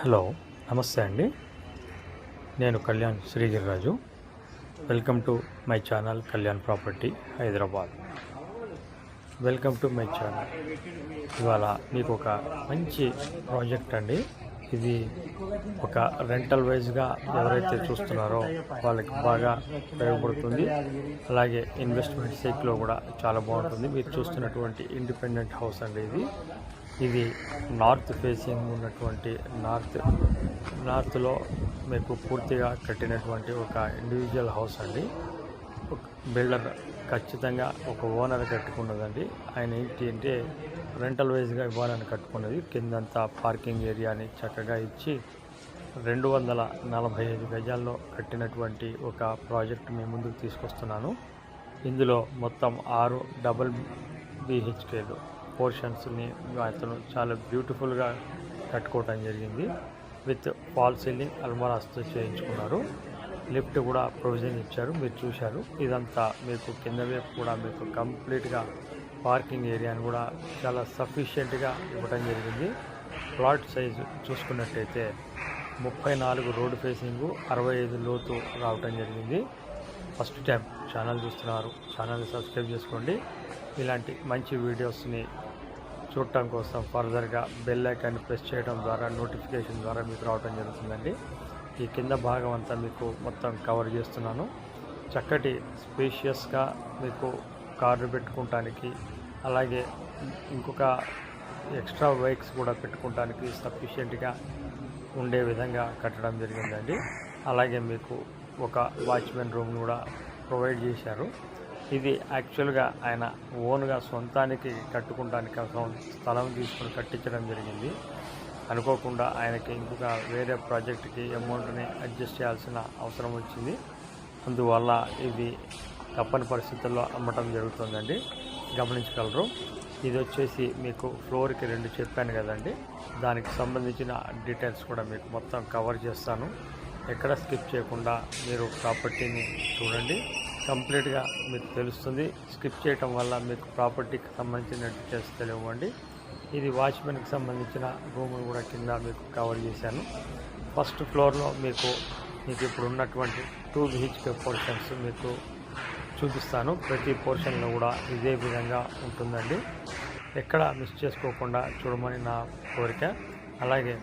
Hello, నమస్తే అండి. నేను Kalyan Srigiriraju. Welcome to my channel Kalyan property Hyderabad. Welcome to my channel. ఇవాళ మీకు ఒక మంచి ప్రాజెక్ట్ అండి. ఇది ఒక రెంటల్ వైజ్గా ఎవరైతే చూస్తున్నారో వాళ్ళకి బాగా ఉపయోగపడుతుంది. అలాగే ఇన్వెస్ట్మెంట్ సైక్లో కూడా చాలా బాగుంటుంది. మీరు చూస్తున్నటువంటి ఇండిపెండెంట్ హౌస్ అండి ఇది నార్త్ ఫేసింగ్ ఉన్నటువంటి నార్త్లో మీకు పూర్తిగా కట్టినటువంటి ఒక ఇండివిజువల్ హౌస్ అండి. బిల్డర్ ఖచ్చితంగా ఒక ఓనర్ కట్టుకున్నదండి. ఆయన ఏంటి అంటే రెంటల్ వైజ్గా ఇవ్వాలని కట్టుకున్నది. కిందంతా పార్కింగ్ ఏరియాని చక్కగా ఇచ్చి 245 గజాల్లో కట్టినటువంటి ఒక ప్రాజెక్ట్ మీ ముందుకు తీసుకొస్తున్నాను. ఇందులో మొత్తం 6 డబుల్ BHKలు పోర్షన్స్ని అతను చాలా బ్యూటిఫుల్గా కట్టుకోవటం జరిగింది. విత్ ఫాల్ సీలింగ్ అల్మారాస్తో చేయించుకున్నారు. లిఫ్ట్ కూడా ప్రొవిజన్ ఇచ్చారు, మీరు చూశారు. ఇదంతా మీకు కింద వైపు కూడా మీకు కంప్లీట్గా పార్కింగ్ ఏరియాని కూడా చాలా సఫిషియెంట్గా ఇవ్వడం జరిగింది. ప్లాట్ సైజు చూసుకున్నట్టయితే 34 రోడ్ ఫేసింగు, 65 లోతు రావటం జరిగింది. ఫస్ట్ టైం ఛానల్ చూస్తున్నారు, ఛానల్ని సబ్స్క్రైబ్ చేసుకోండి. ఇలాంటి మంచి వీడియోస్ని చూడటం కోసం ఫర్దర్గా బెల్ ఐకాన్ని ప్రెస్ చేయడం ద్వారా నోటిఫికేషన్ ద్వారా మీకు రావడం జరుగుతుందండి. ఈ కింద భాగం అంతా మీకు మొత్తం కవర్ చేస్తున్నాను. చక్కటి స్పేషియస్గా మీకు కార్లు పెట్టుకోవటానికి, అలాగే ఇంకొక ఎక్స్ట్రా బైక్స్ కూడా పెట్టుకోవటానికి సఫిషియెంట్గా ఉండే విధంగా కట్టడం జరిగిందండి. అలాగే మీకు ఒక వాచ్మెన్ రూమ్ కూడా ప్రొవైడ్ చేశారు. ఇది యాక్చువల్గా ఆయన ఓన్గా సొంతానికి కట్టుకోవడానికి స్థలం తీసుకుని కట్టించడం జరిగింది. అనుకోకుండా ఆయనకి ఇంకొక వేరే ప్రాజెక్ట్కి అమౌంట్ని అడ్జస్ట్ చేయాల్సిన అవసరం వచ్చింది. అందువల్ల ఇది తప్పని పరిస్థితుల్లో అమ్మటం జరుగుతుందండి, గమనించగలరు. ఇది వచ్చేసి మీకు ఫ్లోర్కి 2 చెప్పాను కదండి, దానికి సంబంధించిన డీటెయిల్స్ కూడా మీకు మొత్తం కవర్ చేస్తాను. ఎక్కడ స్కిప్ చేయకుండా మీరు ప్రాపర్టీని చూడండి, కంప్లీట్గా మీకు తెలుస్తుంది. స్కిప్ చేయటం వల్ల మీకు ప్రాపర్టీకి సంబంధించిన డీటెయిల్స్ తెలియవండి. ఇది వాచ్మెన్కి సంబంధించిన రూమ్ కూడా కింద మీకు కవర్ చేశాను. ఫస్ట్ ఫ్లోర్లో మీకు ఇప్పుడు ఉన్నటువంటి 2 BHK పోర్షన్స్ మీకు చూపిస్తాను. ప్రతి పోర్షన్లో కూడా ఇదే విధంగా ఉంటుందండి. ఎక్కడ మిస్ చేసుకోకుండా చూడమని నా కోరిక. అలాగే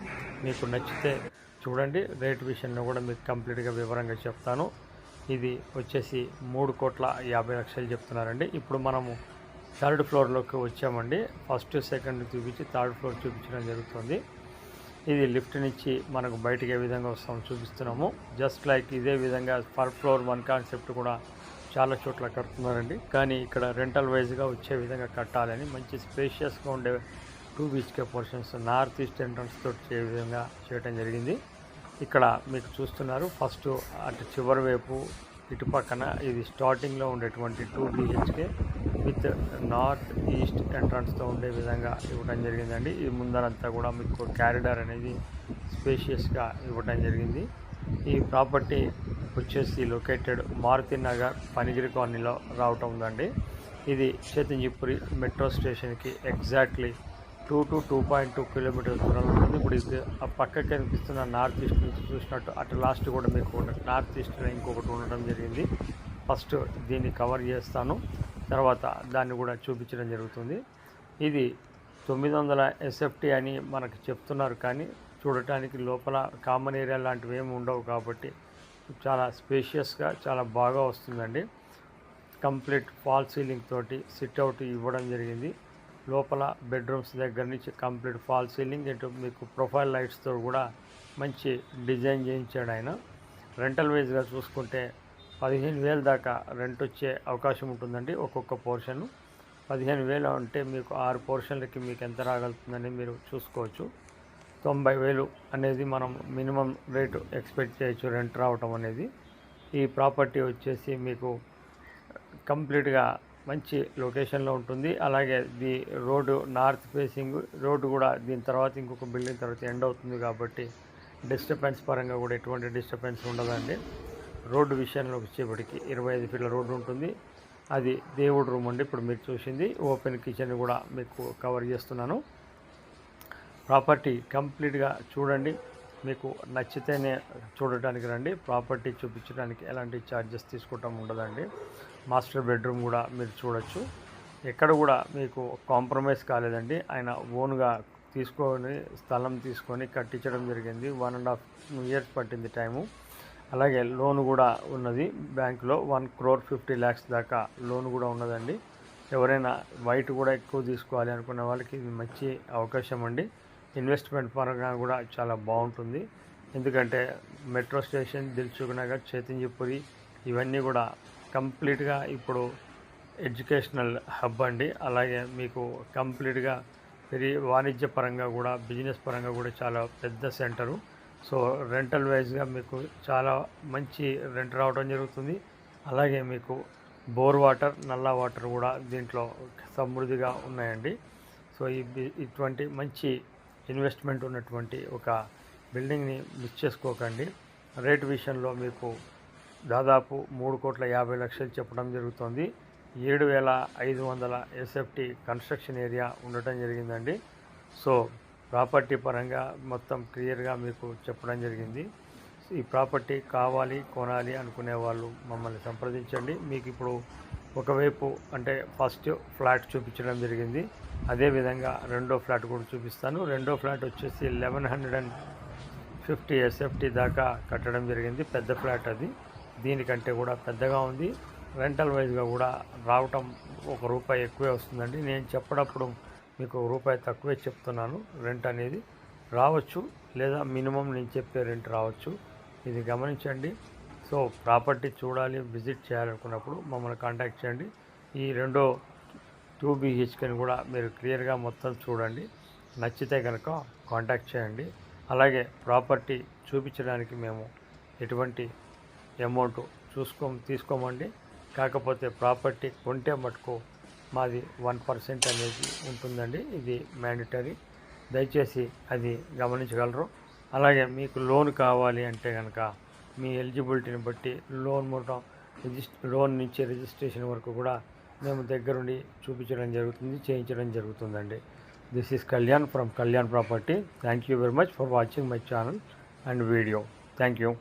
మీకు నచ్చితే చూడండి. రేట్ విషయంలో కూడా మీకు కంప్లీట్గా వివరంగా చెప్తాను. ఇది వచ్చేసి 3,50,00,000 చెప్తున్నారండి. ఇప్పుడు మనము 3rd ఫ్లోర్లోకి వచ్చామండి. ఫస్ట్ సెకండ్ చూపించి 3rd ఫ్లోర్ చూపించడం జరుగుతుంది. ఇది లిఫ్ట్ నుంచి మనకు బయటికి ఏ విధంగా వస్తామో చూపిస్తున్నాము. జస్ట్ లైక్ ఇదే విధంగా పర్ ఫ్లోర్ 1 కాన్సెప్ట్ కూడా చాలా చోట్ల కడుతున్నారండి. కానీ ఇక్కడ రెంటల్ వైజ్గా వచ్చే విధంగా కట్టాలని మంచి స్పేషియస్గా ఉండే 2 BHK portions north east entrance తోటి చే విధంగా చేయడం జరిగింది. ఇక్కడ మీకు చూస్తున్నారు, ఫస్ట్ అటు చివరి వైపు ఇటు పక్కన ఇది స్టార్టింగ్లో ఉండేటువంటి 2 BHK విత్ నార్త్ ఈస్ట్ ఎంట్రన్స్తో ఉండే విధంగా ఇవ్వడం జరిగిందండి. ఈ ముందరంతా కూడా మీకు క్యారిడార్ అనేది స్పేషియస్గా ఇవ్వడం జరిగింది. ఈ ప్రాపర్టీ వచ్చేసి లొకేటెడ్ మారుతి నగర్ పనిగిరి కాలనీలో రావటం ఉందండి. ఇది చేతంజిపురి మెట్రో స్టేషన్కి ఎగ్జాక్ట్లీ 2 to 2.2 కిలోమీటర్ల దూరంలో ఉంటుంది. ఇప్పుడు ఇది ఆ పక్కకి కనిపిస్తున్న నార్త్ ఈస్ట్ నుంచి చూసినట్టు అటు లాస్ట్ కూడా మీకు నార్త్ ఈస్ట్లో ఇంకొకటి ఉండడం జరిగింది. ఫస్ట్ దీన్ని కవర్ చేస్తాను, తర్వాత దాన్ని కూడా చూపించడం జరుగుతుంది. ఇది 900 SFT అని మనకు చెప్తున్నారు, కానీ చూడటానికి లోపల కామన్ ఏరియా లాంటివి ఏమి ఉండవు కాబట్టి చాలా స్పేషియస్గా చాలా బాగా వస్తుందండి. కంప్లీట్ ఫాల్ సీలింగ్ తోటి సిట్అవుట్ ఇవ్వడం జరిగింది. లోపల బెడ్రూమ్స్ దగ్గర నుంచి కంప్లీట్ ఫాల్ సీలింగ్, ఇటు మీకు ప్రొఫైల్ లైట్స్తో కూడా మంచి డిజైన్ చేయించాడు ఆయన. రెంటల్ వైజ్గా చూసుకుంటే 15,000 దాకా రెంట్ వచ్చే అవకాశం ఉంటుందండి. ఒక్కొక్క పోర్షన్ 15,000 అంటే మీకు 6 పోర్షన్లకి మీకు ఎంత రాగలుగుతుందని మీరు చూసుకోవచ్చు. 90,000 అనేది మనం మినిమం రేటు ఎక్స్పెక్ట్ చేయొచ్చు రెంట్ రావటం అనేది. ఈ ప్రాపర్టీ వచ్చేసి మీకు కంప్లీట్గా మంచి లొకేషన్లో ఉంటుంది. అలాగే the road north facing road కూడా దీని తర్వాత ఇంకొక బిల్డింగ్ తర్వాత ఎండ్ అవుతుంది కాబట్టి డిస్టర్బెన్స్ పరంగా కూడా ఎటువంటి డిస్టర్బెన్స్ ఉండదండి. రోడ్డు విషయంలో వచ్చేప్పటికి 25 ఫీట్ల రోడ్డు ఉంటుంది. అది దేవుడు రూమ్ అండి. ఇప్పుడు మీరు చూసింది ఓపెన్ కిచెన్ కూడా మీకు కవర్ చేస్తున్నాను. ప్రాపర్టీ కంప్లీట్గా చూడండి. మీకు నచ్చితేనే చూడటానికి రండి. ప్రాపర్టీ చూపించడానికి ఎలాంటి ఛార్జెస్ తీసుకోవటం ఉండదండి. మాస్టర్ బెడ్రూమ్ కూడా మీరు చూడొచ్చు. ఎక్కడ కూడా మీకు కాంప్రమైజ్ కాలేదండి. ఆయన ఓన్గా స్థలం తీసుకొని కట్టించడం జరిగింది. 1.5 years పట్టింది టైము. అలాగే లోన్ కూడా ఉన్నది బ్యాంకులో. 1,50,00,000 దాకా లోన్ కూడా ఉన్నదండి. ఎవరైనా వైట్ కూడా ఎక్కువ తీసుకోవాలి అనుకున్న వాళ్ళకి ఇది మంచి అవకాశం అండి. ఇన్వెస్ట్మెంట్ పరంగా కూడా చాలా బాగుంటుంది. ఎందుకంటే మెట్రో స్టేషన్, దిల్సుఖ్ నగర్, చైతన్యపురి ఇవన్నీ కూడా కంప్లీట్గా ఇప్పుడు ఎడ్యుకేషనల్ హబ్ అండి. అలాగే మీకు కంప్లీట్గా వాణిజ్య పరంగా కూడా, బిజినెస్ పరంగా కూడా చాలా పెద్ద సెంటరు. సో రెంటల్ వైజ్గా మీకు చాలా మంచి రెంట్ రావడం జరుగుతుంది. అలాగే మీకు బోర్ వాటర్, నల్లా వాటర్ కూడా దీంట్లో సమృద్ధిగా ఉన్నాయండి. సో ఇటువంటి మంచి ఇన్వెస్ట్మెంట్ ఉన్నటువంటి ఒక బిల్డింగ్ని మిస్ చేసుకోకండి. రేటు విషయంలో మీకు దాదాపు 3,50,00,000 చెప్పడం జరుగుతుంది. 7,500 SFT కన్స్ట్రక్షన్ ఏరియా ఉండటం జరిగిందండి. సో ప్రాపర్టీ పరంగా మొత్తం క్లియర్గా మీకు చెప్పడం జరిగింది. ఈ ప్రాపర్టీ కావాలి, కొనాలి అనుకునే వాళ్ళు మమ్మల్ని సంప్రదించండి. మీకు ఇప్పుడు ఒకవైపు అంటే ఫస్ట్ ఫ్లాట్ చూపించడం జరిగింది. అదేవిధంగా రెండో ఫ్లాట్ కూడా చూపిస్తాను. రెండో ఫ్లాట్ వచ్చేసి 1,150 SFT దాకా కట్టడం జరిగింది. పెద్ద ఫ్లాట్ అది. దీనికంటే కూడా పెద్దగా ఉంది. రెంటల్ వైజ్గా కూడా రావటం ₹1 ఎక్కువే వస్తుందండి. నేను చెప్పినప్పుడు మీకు ₹1 తక్కువే చెప్తున్నాను. రెంట్ అనేది రావచ్చు, లేదా మినిమం నేను చెప్పే రెంట్ రావచ్చు. ఇది గమనించండి. సో ప్రాపర్టీ చూడాలి, విజిట్ చేయాలనుకున్నప్పుడు మమ్మల్ని కాంటాక్ట్ చేయండి. ఈ రెండో 2 BHKని కూడా మీరు క్లియర్గా మొత్తం చూడండి. నచ్చితే కనుక కాంటాక్ట్ చేయండి. అలాగే ప్రాపర్టీ చూపించడానికి మేము ఎటువంటి అమౌంట్ తీసుకోమండి. కాకపోతే ప్రాపర్టీ కొంటే మటుకు మాది 1% అనేది ఉంటుందండి. ఇది మ్యాండటరీ. దయచేసి అది గమనించగలరు. అలాగే మీకు లోన్ కావాలి అంటే కనుక మీ ఎలిజిబిలిటీని బట్టి లోన్ నుంచి రిజిస్ట్రేషన్ వరకు కూడా మేము దగ్గరుండి చూపించడం జరుగుతుంది, చేయించడం జరుగుతుందండి. This is Kalyan from Kalyan property. Thank you very much for watching my channel and video. Thank you.